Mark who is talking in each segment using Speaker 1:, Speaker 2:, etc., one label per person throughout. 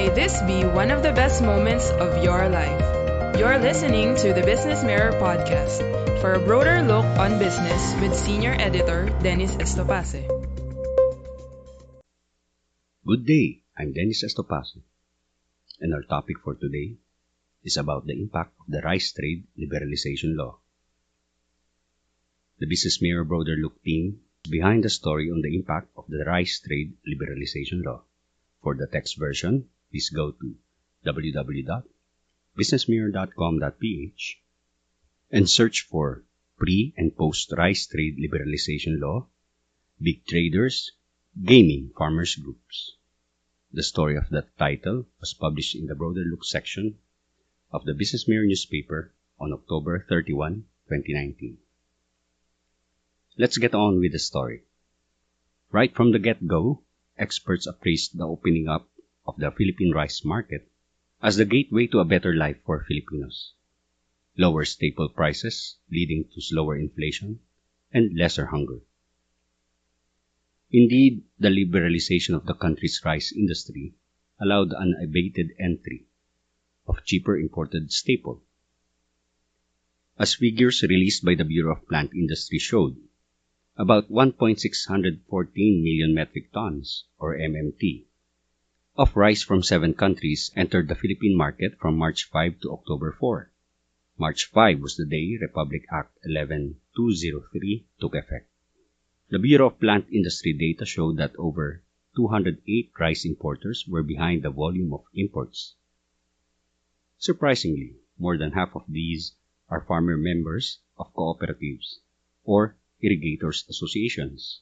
Speaker 1: May this be one of the best moments of your life. You're listening to the Business Mirror podcast for a broader look on business with Senior Editor Dennis Estopace.
Speaker 2: Good day, I'm Dennis Estopace, and our topic for today is about the impact of the rice trade liberalization law. The Business Mirror Broader Look team is behind the story on the impact of the rice trade liberalization law. For the text version, please go to www.businessmirror.com.ph and search for pre- and post-rice trade liberalization law, big traders, gaming farmers groups. The story of that title was published in the Broader Look section of the Business Mirror newspaper on October 31, 2019. Let's get on with the story. Right from the get-go, experts appraised the opening up of the Philippine rice market as the gateway to a better life for Filipinos. Lower staple prices leading to slower inflation and lesser hunger. Indeed, the liberalization of the country's rice industry allowed the unabated entry of cheaper imported staple. As figures released by the Bureau of Plant Industry showed, about 1.614 million metric tons, or MMT, of rice from 7 countries entered the Philippine market from March 5 to October 4. March 5 was the day Republic Act 11203 took effect. The Bureau of Plant Industry data showed that over 208 rice importers were behind the volume of imports. Surprisingly, more than half of these are farmer members of cooperatives or irrigators associations.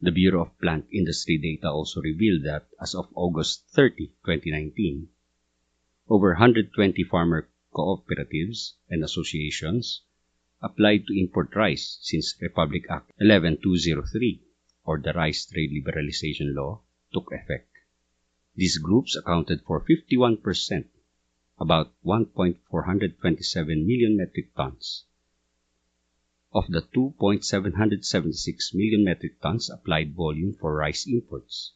Speaker 2: The Bureau of Plant Industry data also revealed that as of August 30, 2019, over 120 farmer cooperatives and associations applied to import rice since Republic Act 11203, or the Rice Trade Liberalization Law, took effect. These groups accounted for 51%, about 1.427 million metric tons, of the 2.776 million metric tons applied volume for rice imports,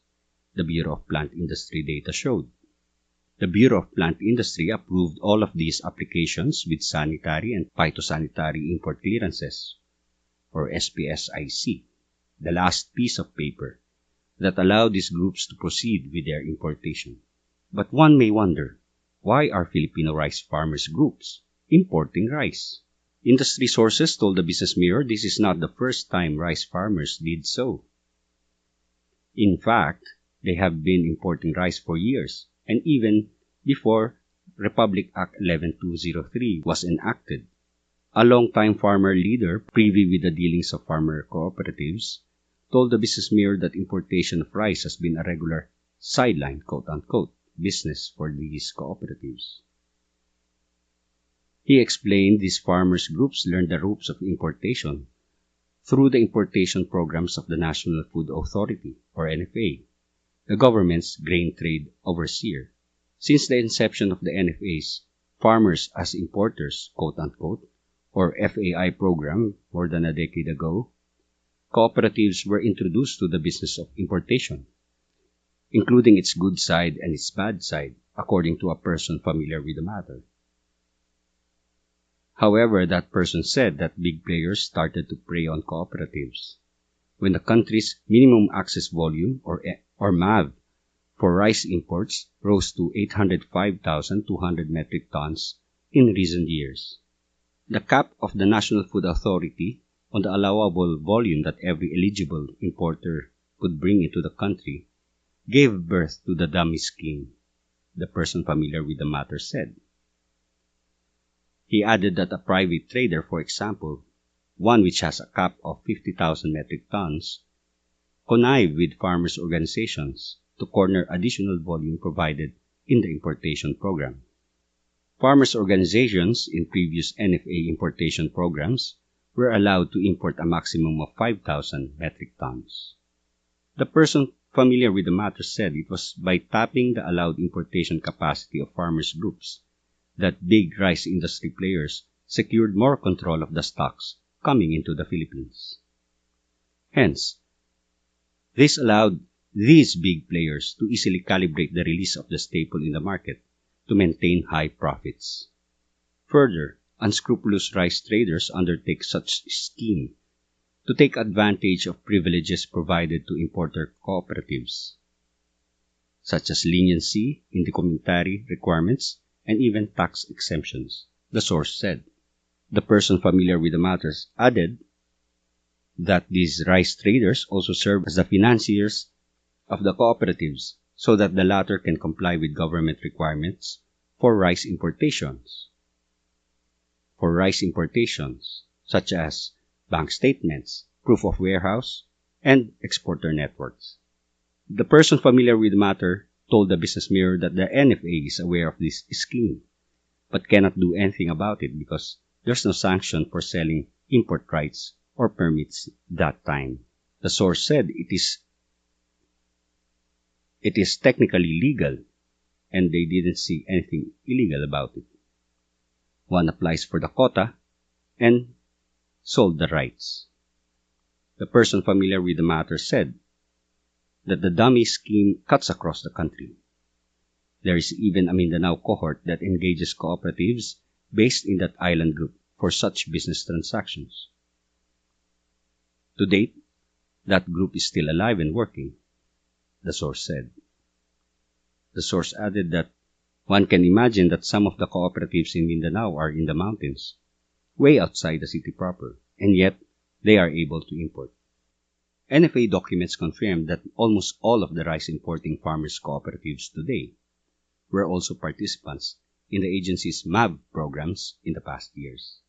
Speaker 2: the Bureau of Plant Industry data showed. The Bureau of Plant Industry approved all of these applications with sanitary and phytosanitary import clearances, or SPSIC, the last piece of paper that allowed these groups to proceed with their importation. But one may wonder, why are Filipino rice farmers groups importing rice? Industry sources told the Business Mirror this is not the first time rice farmers did so. In fact, they have been importing rice for years, and even before Republic Act 11203 was enacted. A long-time farmer leader, privy with the dealings of farmer cooperatives, told the Business Mirror that importation of rice has been a regular sideline, quote-unquote, business for these cooperatives. He explained these farmers' groups learned the ropes of importation through the importation programs of the National Food Authority, or NFA, the government's grain trade overseer. Since the inception of the NFA's Farmers as Importers, quote-unquote, or FAI program more than a decade ago, cooperatives were introduced to the business of importation, including its good side and its bad side, according to a person familiar with the matter. However, that person said that big players started to prey on cooperatives when the country's minimum access volume, or MAV, for rice imports rose to 805,200 metric tons in recent years. The cap of the National Food Authority on the allowable volume that every eligible importer could bring into the country gave birth to the dummy scheme, the person familiar with the matter said. He added that a private trader, for example, one which has a cap of 50,000 metric tons, connived with farmers' organizations to corner additional volume provided in the importation program. Farmers' organizations in previous NFA importation programs were allowed to import a maximum of 5,000 metric tons. The person familiar with the matter said it was by tapping the allowed importation capacity of farmers' groups that big rice industry players secured more control of the stocks coming into the Philippines. Hence, this allowed these big players to easily calibrate the release of the staple in the market to maintain high profits. Further, unscrupulous rice traders undertake such scheme to take advantage of privileges provided to importer cooperatives, such as leniency in documentary requirements and even tax exemptions, the source said. The person familiar with the matters added that these rice traders also serve as the financiers of the cooperatives so that the latter can comply with government requirements for rice importations. Such as bank statements, proof of warehouse, and exporter networks. The person familiar with the matter told the Business Mirror that the NFA is aware of this scheme, but cannot do anything about it because there's no sanction for selling import rights or permits that time. The source said it is technically legal, and they didn't see anything illegal about it. One applies for the quota and sold the rights. The person familiar with the matter said that the dummy scheme cuts across the country. There is even a Mindanao cohort that engages cooperatives based in that island group for such business transactions. To date, that group is still alive and working, the source said. The source added that one can imagine that some of the cooperatives in Mindanao are in the mountains, way outside the city proper, and yet they are able to import. NFA documents confirm that almost all of the rice importing farmers' cooperatives today were also participants in the agency's MAB programs in the past years.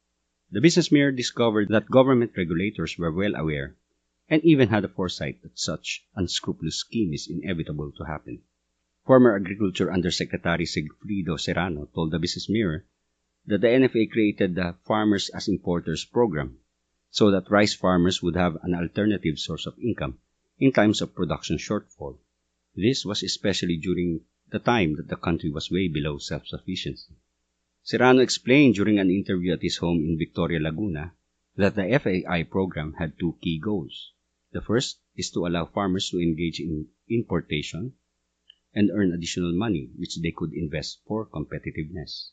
Speaker 2: The Business Mirror discovered that government regulators were well aware and even had the foresight that such unscrupulous scheme is inevitable to happen. Former Agriculture Undersecretary Sigfrido Serrano told the Business Mirror that the NFA created the Farmers as Importers program so that rice farmers would have an alternative source of income in times of production shortfall. This was especially during the time that the country was way below self-sufficiency. Serrano explained during an interview at his home in Victoria, Laguna, that the FAI program had two key goals. The first is to allow farmers to engage in importation and earn additional money which they could invest for competitiveness.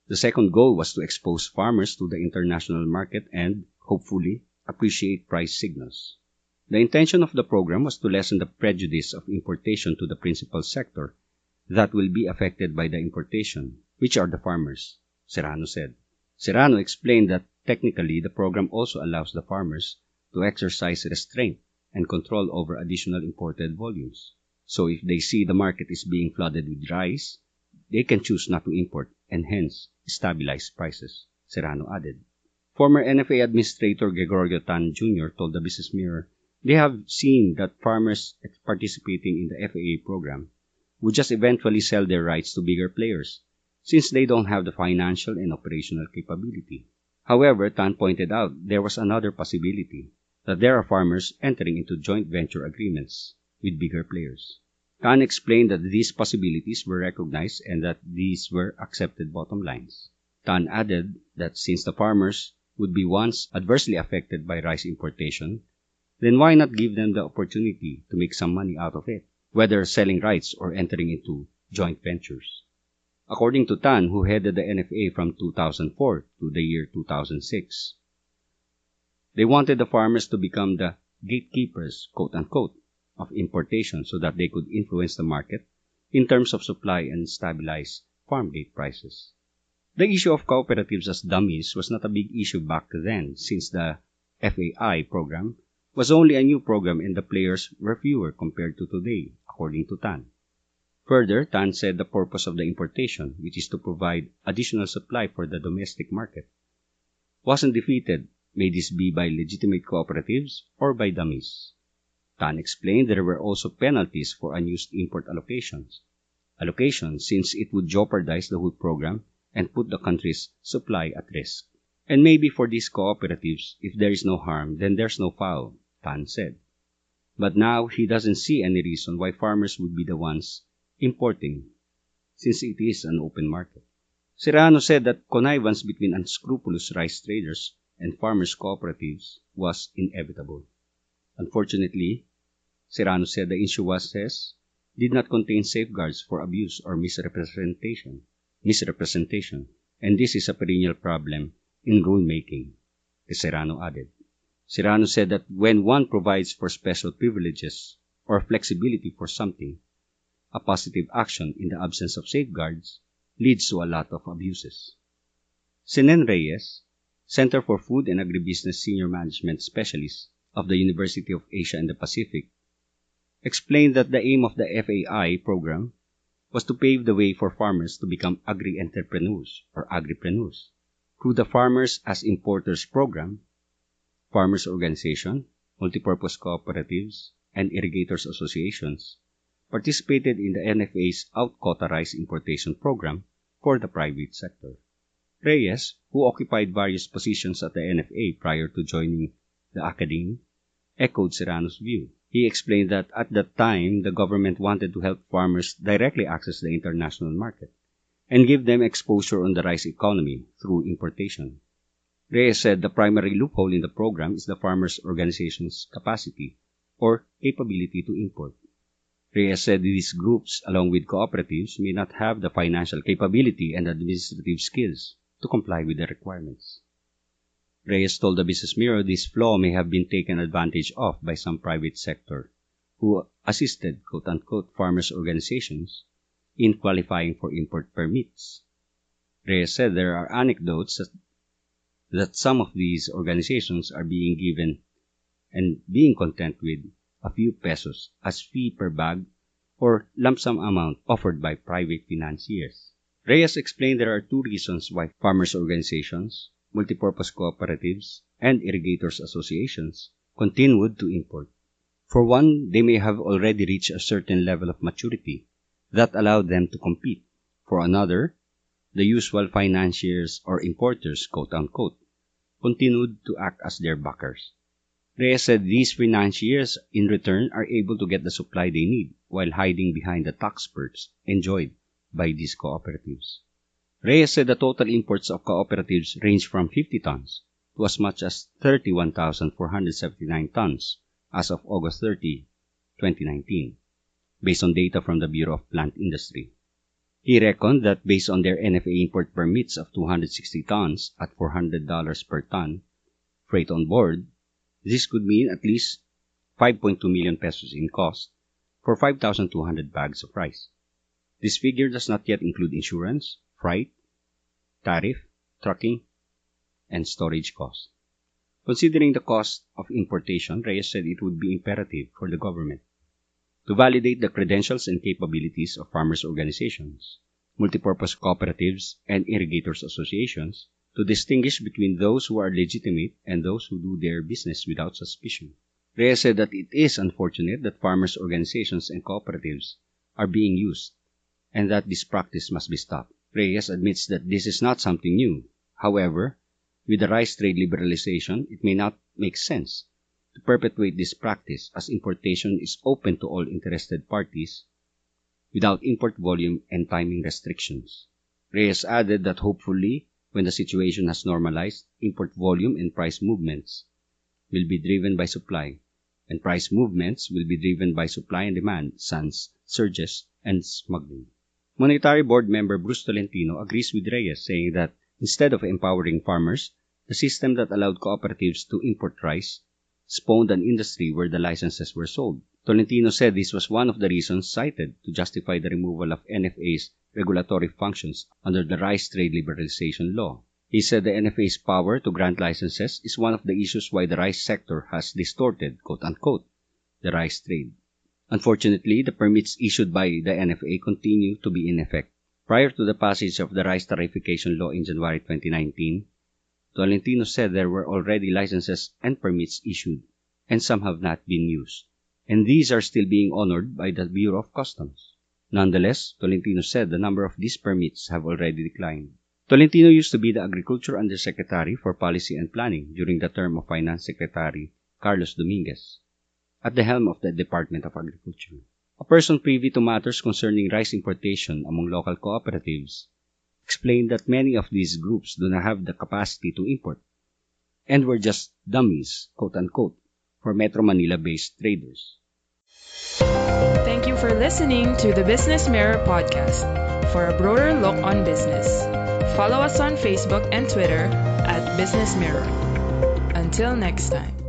Speaker 2: The second goal was to expose farmers to the international market and, hopefully, appreciate price signals. The intention of the program was to lessen the prejudice of importation to the principal sector that will be affected by the importation, which are the farmers, Serrano said. Serrano explained that technically the program also allows the farmers to exercise restraint and control over additional imported volumes. So if they see the market is being flooded with rice, they can choose not to import and hence stabilize prices, Serrano added. Former NFA Administrator Gregorio Tan Jr. told the Business Mirror they have seen that farmers participating in the FAA program would just eventually sell their rights to bigger players since they don't have the financial and operational capability. However, Tan pointed out there was another possibility, that there are farmers entering into joint venture agreements with bigger players. Tan explained that these possibilities were recognized and that these were accepted bottom lines. Tan added that since the farmers would be once adversely affected by rice importation, then why not give them the opportunity to make some money out of it, whether selling rights or entering into joint ventures. According to Tan, who headed the NFA from 2004 to the year 2006, they wanted the farmers to become the gatekeepers, quote-unquote, of importation so that they could influence the market in terms of supply and stabilize farm gate prices. The issue of cooperatives as dummies was not a big issue back then since the FAI program was only a new program and the players were fewer compared to today, according to Tan. Further, Tan said the purpose of the importation, which is to provide additional supply for the domestic market, wasn't defeated, may this be by legitimate cooperatives or by dummies. Tan explained there were also penalties for unused import allocations since it would jeopardize the whole program and put the country's supply at risk. And maybe for these cooperatives, if there is no harm, then there's no foul, Tan said. But now he doesn't see any reason why farmers would be the ones importing, since it is an open market. Serrano said that connivance between unscrupulous rice traders and farmers' cooperatives was inevitable. Unfortunately, Serrano said the issuances did not contain safeguards for abuse or misrepresentation, and this is a perennial problem in rulemaking, Serrano added. Serrano said that when one provides for special privileges or flexibility for something, a positive action in the absence of safeguards leads to a lot of abuses. Senen Reyes, Center for Food and Agribusiness Senior Management Specialist of the University of Asia and the Pacific, explained that the aim of the FAI program was to pave the way for farmers to become agri-entrepreneurs or agripreneurs. Through the Farmers as Importers program, farmers' organization, multipurpose cooperatives, and irrigators associations participated in the NFA's out-quota rice importation program for the private sector. Reyes, who occupied various positions at the NFA prior to joining the academy, echoed Serrano's view. He explained that at that time, the government wanted to help farmers directly access the international market and give them exposure on the rice economy through importation. Reyes said the primary loophole in the program is the farmers' organization's capacity or capability to import. Reyes said these groups, along with cooperatives, may not have the financial capability and administrative skills to comply with the requirements. Reyes told the Business Mirror this flaw may have been taken advantage of by some private sector who assisted quote-unquote farmers' organizations in qualifying for import permits. Reyes said there are anecdotes that some of these organizations are being given and being content with a few pesos as fee per bag or lump sum amount offered by private financiers. Reyes explained there are two reasons why farmers' organizations, multipurpose cooperatives, and irrigators associations continued to import. For one, they may have already reached a certain level of maturity that allowed them to compete. For another, the usual financiers or importers, quote-unquote, continued to act as their backers. Reyes said these financiers, in return, are able to get the supply they need while hiding behind the tax perks enjoyed by these cooperatives. Reyes said the total imports of cooperatives range from 50 tons to as much as 31,479 tons as of August 30, 2019, based on data from the Bureau of Plant Industry. He reckoned that based on their NFA import permits of 260 tons at $400 per ton, freight on board, this could mean at least 5.2 million pesos in cost for 5,200 bags of rice. This figure does not yet include insurance, freight, tariff, trucking, and storage costs. Considering the cost of importation, Reyes said it would be imperative for the government to validate the credentials and capabilities of farmers' organizations, multipurpose cooperatives, and irrigators associations to distinguish between those who are legitimate and those who do their business without suspicion. Reyes said that it is unfortunate that farmers' organizations and cooperatives are being used and that this practice must be stopped. Reyes admits that this is not something new. However, with the rice trade liberalization, it may not make sense to perpetuate this practice as importation is open to all interested parties without import volume and timing restrictions. Reyes added that hopefully, when the situation has normalized, import volume and price movements will be driven by supply, and price movements will be driven by supply and demand, sans surges and smuggling. Monetary Board member Bruce Tolentino agrees with Reyes, saying that instead of empowering farmers, the system that allowed cooperatives to import rice spawned an industry where the licenses were sold. Tolentino said this was one of the reasons cited to justify the removal of NFA's regulatory functions under the rice trade liberalization law. He said the NFA's power to grant licenses is one of the issues why the rice sector has distorted, quote-unquote, the rice trade. Unfortunately, the permits issued by the NFA continue to be in effect. Prior to the passage of the rice tariffication law in January 2019, Tolentino said there were already licenses and permits issued, and some have not been used, and these are still being honored by the Bureau of Customs. Nonetheless, Tolentino said the number of these permits have already declined. Tolentino used to be the Agriculture Undersecretary for Policy and Planning during the term of Finance Secretary Carlos Dominguez, at the helm of the Department of Agriculture. A person privy to matters concerning rice importation among local cooperatives explained that many of these groups do not have the capacity to import and were just dummies, quote-unquote, for Metro Manila-based traders.
Speaker 1: Thank you for listening to the Business Mirror podcast. For a broader look on business, follow us on Facebook and Twitter at Business Mirror. Until next time.